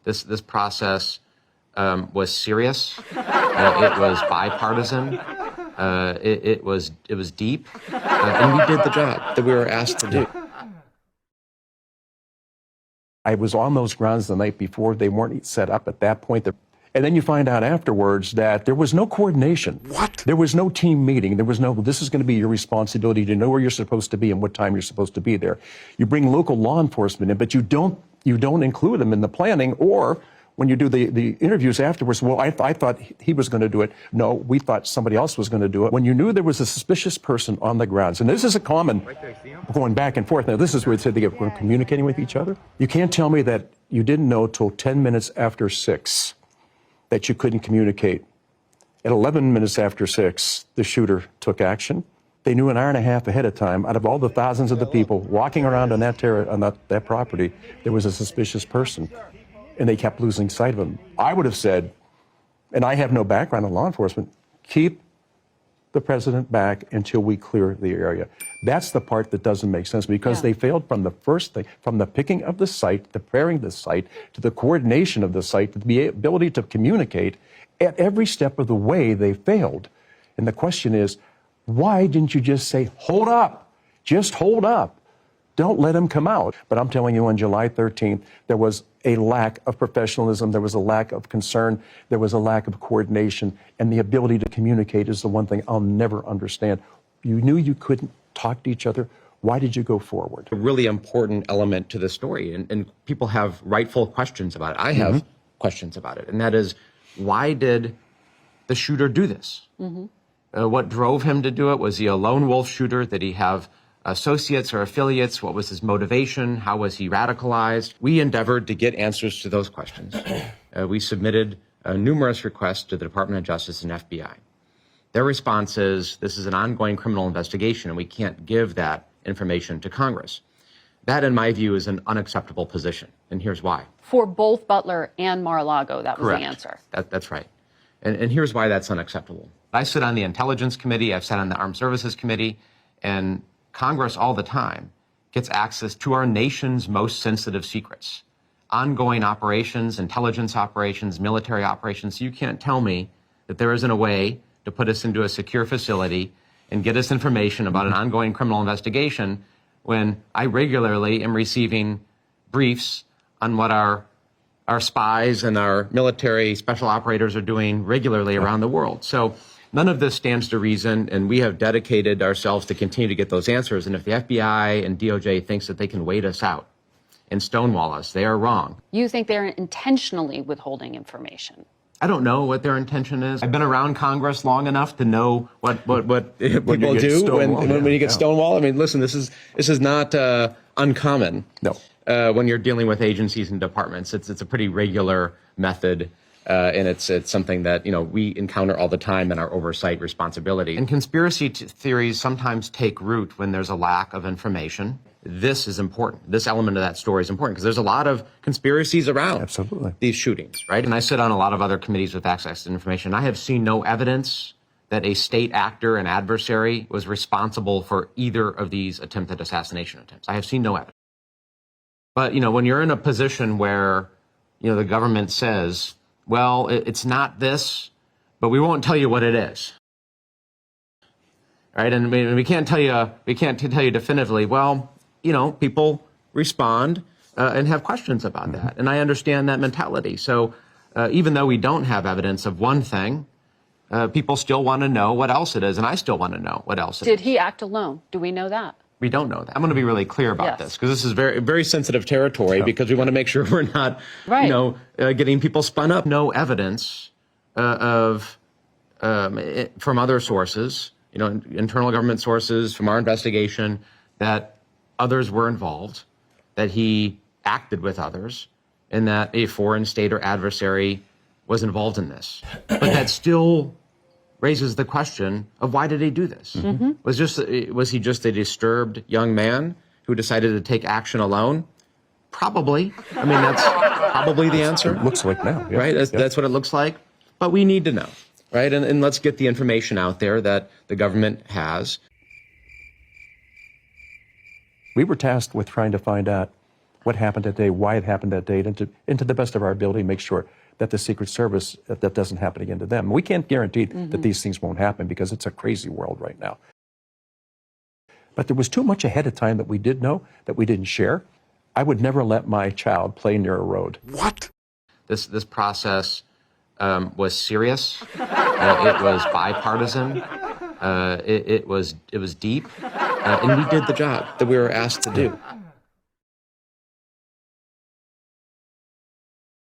This process was serious. It was bipartisan. It was deep, and we did the job that we were asked to do. I was on those grounds the night before. They weren't set up at that point. And then you find out afterwards that there was no coordination. What? There was no team meeting. There was no, this is going to be your responsibility to know where you're supposed to be and what time you're supposed to be there. You bring local law enforcement in, but you don't include them in the planning, or when you do the interviews afterwards, well, I thought he was going to do it. No, we thought somebody else was going to do it. When you knew there was a suspicious person on the grounds, and this is a common going back and forth. Now, this is where it said they were communicating with each other. You can't tell me that you didn't know till 10 minutes after 6 that you couldn't communicate. At 11 minutes after 6, the shooter took action. They knew an hour and a half ahead of time, out of all the thousands of the people walking around on that property, there was a suspicious person. And they kept losing sight of him. I would have said, and I have no background in law enforcement, keep the president back until we clear the area. That's the part that doesn't make sense, because they failed from the first thing, from the picking of the site, the preparing the site, to the coordination of the site, to the ability to communicate. At every step of the way, they failed. And the question is, why didn't you just say, hold up, just hold up? Don't let him come out. But I'm telling you, on July 13th, there was a lack of professionalism, there was a lack of concern, there was a lack of coordination, and the ability to communicate is the one thing I'll never understand. You knew you couldn't talk to each other. Why did you go forward? A really important element to the story, and people have rightful questions about it. I have questions about it, and that is, why did the shooter do this? What drove him to do it? Was he a lone wolf shooter? Did he have associates or affiliates? What was his motivation? How was he radicalized? We endeavored to get answers to those questions. We submitted numerous requests to the Department of Justice and FBI. Their response is, this is an ongoing criminal investigation, and we can't give that information to Congress. That, in my view, is an unacceptable position, and here's why. For both Butler and Mar-a-Lago, that was Correct. the answer. That's right. And here's why that's unacceptable. I sit on the Intelligence Committee, I've sat on the Armed Services Committee, and Congress all the time gets access to our nation's most sensitive secrets. Ongoing operations, intelligence operations, military operations. You can't tell me that there isn't a way to put us into a secure facility and get us information about an ongoing criminal investigation when I regularly am receiving briefs on what our spies and our military special operators are doing regularly around the world. So none of this stands to reason, and we have dedicated ourselves to continue to get those answers. And if the FBI and DOJ thinks that they can wait us out and stonewall us, they are wrong. You think they're intentionally withholding information? I don't know what their intention is. I've been around Congress long enough to know what people do when you get stonewalled. I mean, listen, this is not uncommon. No. When you're dealing with agencies and departments, it's a pretty regular method. And it's something that, we encounter all the time in our oversight responsibility. And conspiracy theories sometimes take root when there's a lack of information. This is important. This element of that story is important because there's a lot of conspiracies around these shootings, right? And I sit on a lot of other committees with access to information. I have seen no evidence that a state actor, an adversary, was responsible for either of these attempted assassination attempts. I have seen no evidence. But, when you're in a position where, the government says, well, it's not this, but we won't tell you what it is. Right? And we can't tell you definitively. Well, people respond and have questions about that. And I understand that mentality. So even though we don't have evidence of one thing, people still want to know what else it is. And I still want to know what else it is. Did he act alone? Do we know that? We don't know that. I'm going to be really clear about this because this is very, very sensitive territory because we want to make sure we're not, getting people spun up. No evidence from other sources, internal government sources, from our investigation, that others were involved, that he acted with others, and that a foreign state or adversary was involved in this. But that still raises the question of why did he do this? Was he just a disturbed young man who decided to take action alone? Probably. I mean, that's probably the answer. It looks like now. Right? That's what it looks like. But we need to know, right? And let's get the information out there that the government has. We were tasked with trying to find out what happened that day, why it happened that day, and to the best of our ability, make sure that the Secret Service, that doesn't happen again to them. We can't guarantee that these things won't happen because it's a crazy world right now. But there was too much ahead of time that we did know, that we didn't share. I would never let my child play near a road. What? This process was serious. It was bipartisan. It was deep, and we did the job that we were asked to do.